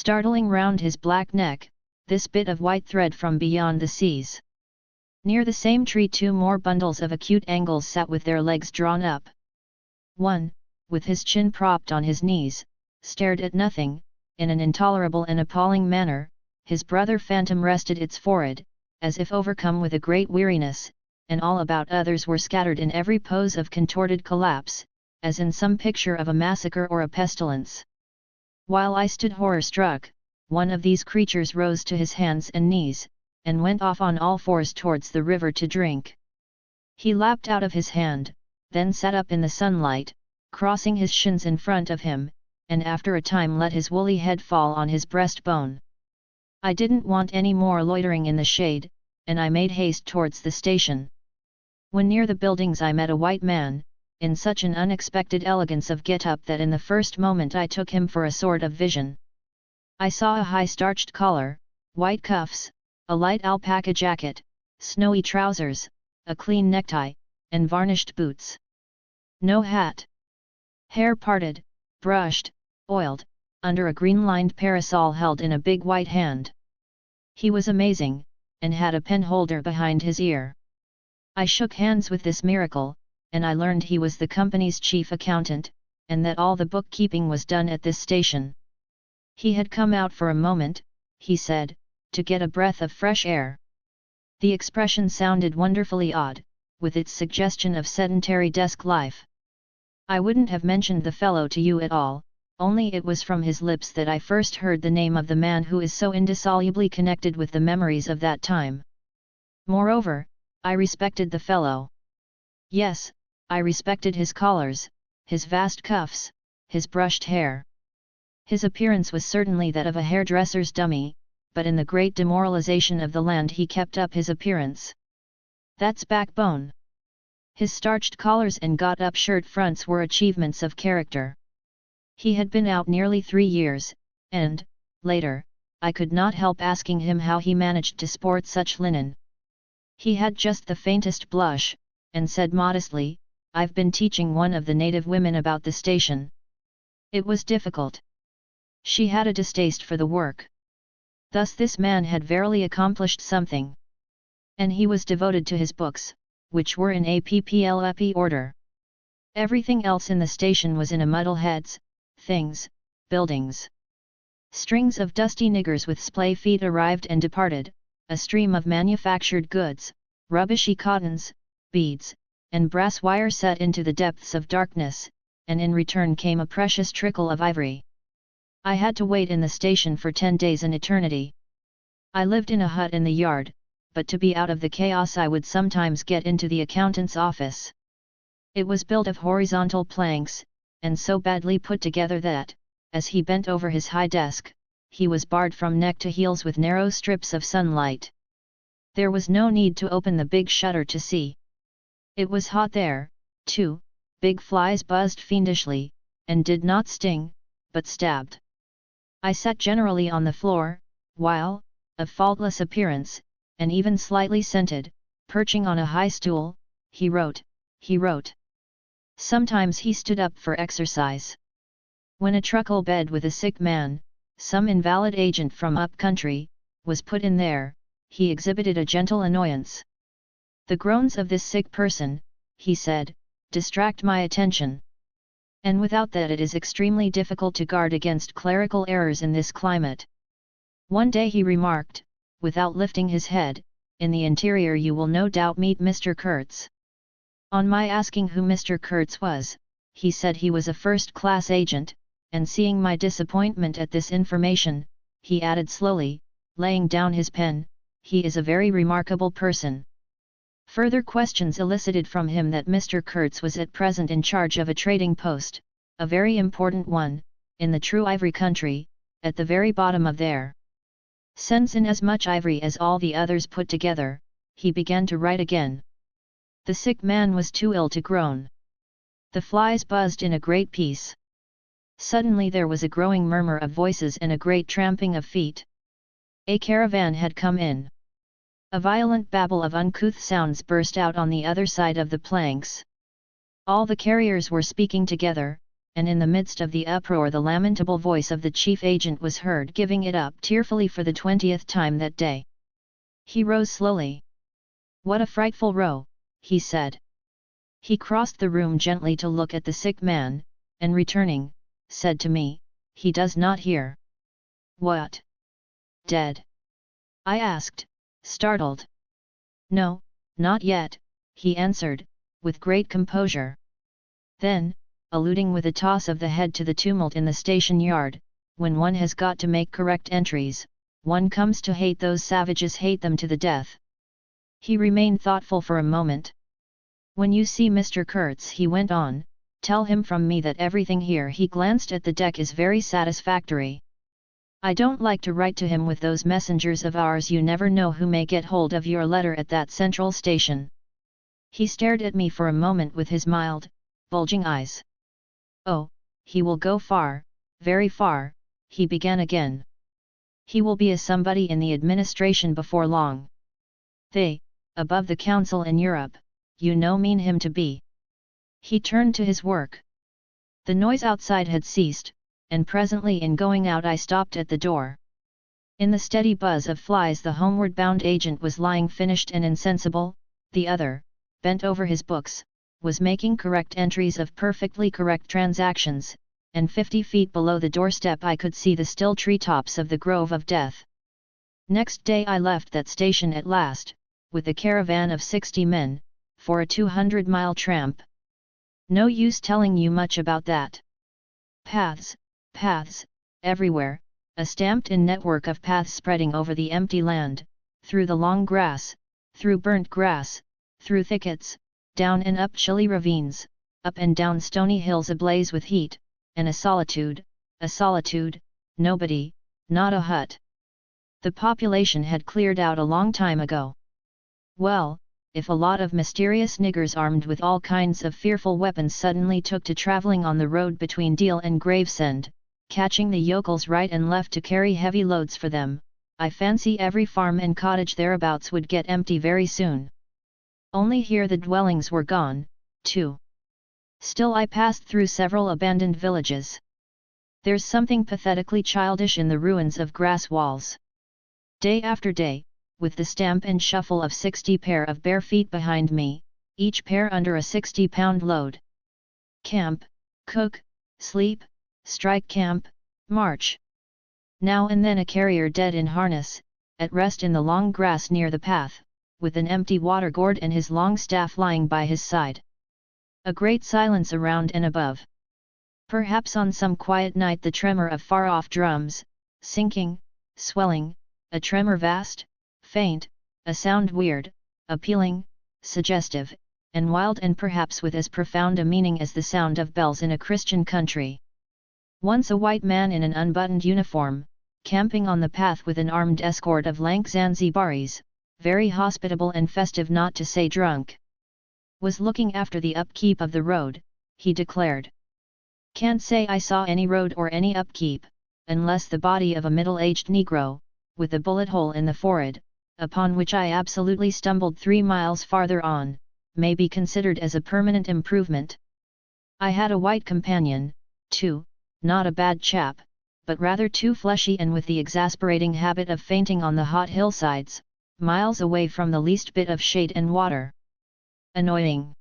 startling round his black neck, this bit of white thread from beyond the seas. Near the same tree 2 more bundles of acute angles sat with their legs drawn up. One, with his chin propped on his knees, stared at nothing, in an intolerable and appalling manner. His brother phantom rested its forehead, as if overcome with a great weariness, and all about others were scattered in every pose of contorted collapse, as in some picture of a massacre or a pestilence. While I stood horror-struck, one of these creatures rose to his hands and knees, and went off on all fours towards the river to drink. He lapped out of his hand, then sat up in the sunlight, crossing his shins in front of him, and after a time let his woolly head fall on his breastbone. I didn't want any more loitering in the shade, and I made haste towards the station. When near the buildings I met a white man, in such an unexpected elegance of get-up that in the first moment I took him for a sort of vision. I saw a high starched collar, white cuffs, a light alpaca jacket, snowy trousers, a clean necktie, and varnished boots. No hat. Hair parted, brushed, oiled, under a green-lined parasol held in a big white hand. He was amazing, and had a pen holder behind his ear. I shook hands with this miracle, and I learned he was the company's chief accountant, and that all the bookkeeping was done at this station. He had come out for a moment, he said, to get a breath of fresh air. The expression sounded wonderfully odd, with its suggestion of sedentary desk life. I wouldn't have mentioned the fellow to you at all, only it was from his lips that I first heard the name of the man who is so indissolubly connected with the memories of that time. Moreover, I respected the fellow. Yes, I respected his collars, his vast cuffs, his brushed hair. His appearance was certainly that of a hairdresser's dummy, but in the great demoralization of the land he kept up his appearance. That's backbone. His starched collars and got-up shirt fronts were achievements of character. He had been out nearly 3 years, and, later, I could not help asking him how he managed to sport such linen. He had just the faintest blush, and said modestly, "I've been teaching one of the native women about the station. It was difficult. She had a distaste for the work." Thus this man had verily accomplished something. And he was devoted to his books, which were in APPLEP order. Everything else in the station was in a muddle: heads, things, buildings. Strings of dusty niggers with splay feet arrived and departed, a stream of manufactured goods, rubbishy cottons, beads, and brass wire set into the depths of darkness, and in return came a precious trickle of ivory. I had to wait in the station for 10 days, an eternity. I lived in a hut in the yard, but to be out of the chaos I would sometimes get into the accountant's office. It was built of horizontal planks, and so badly put together that, as he bent over his high desk, he was barred from neck to heels with narrow strips of sunlight. There was no need to open the big shutter to see. It was hot there, too. Big flies buzzed fiendishly, and did not sting, but stabbed. I sat generally on the floor, while, of faultless appearance, and even slightly scented, perching on a high stool, he wrote. Sometimes he stood up for exercise. When a truckle bed with a sick man, some invalid agent from up country, was put in there, he exhibited a gentle annoyance. "The groans of this sick person," he said, "distract my attention. And without that it is extremely difficult to guard against clerical errors in this climate." One day he remarked, without lifting his head, "In the interior you will no doubt meet Mr. Kurtz." On my asking who Mr. Kurtz was, he said he was a first-class agent, and seeing my disappointment at this information, he added slowly, laying down his pen, "He is a very remarkable person." Further questions elicited from him that Mr. Kurtz was at present in charge of a trading post, a very important one, in the true ivory country, at the very bottom of there. Sends in as much ivory as all the others put together. He began to write again. The sick man was too ill to groan. The flies buzzed in a great peace. Suddenly there was a growing murmur of voices and a great tramping of feet. A caravan had come in. A violent babble of uncouth sounds burst out on the other side of the planks. All the carriers were speaking together, and in the midst of the uproar the lamentable voice of the chief agent was heard giving it up tearfully for the 20th time that day. He rose slowly. "What a frightful row," he said. He crossed the room gently to look at the sick man, and returning, said to me, "He does not hear." "What? Dead?" I asked, startled. "No, not yet," he answered, with great composure. Then, alluding with a toss of the head to the tumult in the station yard, "When one has got to make correct entries, one comes to hate those savages, hate them to the death." He remained thoughtful for a moment. "When you see Mr. Kurtz," he went on, "tell him from me that everything here," he glanced at the deck, "is very satisfactory. I don't like to write to him with those messengers of ours, you never know who may get hold of your letter at that central station." He stared at me for a moment with his mild, bulging eyes. "Oh, he will go far, very far," he began again. "He will be a somebody in the administration before long. They, above the council in Europe, you know, mean him to be." He turned to his work. The noise outside had ceased, and presently in going out I stopped at the door. In the steady buzz of flies the homeward-bound agent was lying finished and insensible, the other, bent over his books, was making correct entries of perfectly correct transactions, and 50 feet below the doorstep I could see the still treetops of the Grove of Death. Next day I left that station at last, with a caravan of 60 men, for a 200-mile tramp. No use telling you much about that. Paths, paths, everywhere, a stamped-in network of paths spreading over the empty land, through the long grass, through burnt grass, through thickets, down and up chilly ravines, up and down stony hills ablaze with heat, and a solitude, nobody, not a hut. The population had cleared out a long time ago. Well, if a lot of mysterious niggers armed with all kinds of fearful weapons suddenly took to travelling on the road between Deal and Gravesend, catching the yokels right and left to carry heavy loads for them, I fancy every farm and cottage thereabouts would get empty very soon. Only here the dwellings were gone, too. Still I passed through several abandoned villages. There's something pathetically childish in the ruins of grass walls. Day after day, with the stamp and shuffle of 60 pair of bare feet behind me, each pair under a 60-pound load. Camp, cook, sleep, strike camp, march. Now and then a carrier dead in harness, at rest in the long grass near the path, with an empty water gourd and his long staff lying by his side. A great silence around and above. Perhaps on some quiet night the tremor of far-off drums, sinking, swelling, a tremor vast, faint, a sound weird, appealing, suggestive, and wild, and perhaps with as profound a meaning as the sound of bells in a Christian country. Once a white man in an unbuttoned uniform, camping on the path with an armed escort of lank Zanzibaris, very hospitable and festive not to say drunk, was looking after the upkeep of the road, he declared. "Can't say I saw any road or any upkeep, unless the body of a middle-aged Negro, with a bullet hole in the forehead, upon which I absolutely stumbled 3 miles farther on, may be considered as a permanent improvement. I had a white companion, too, not a bad chap, but rather too fleshy and with the exasperating habit of fainting on the hot hillsides, miles away from the least bit of shade and water. Annoying.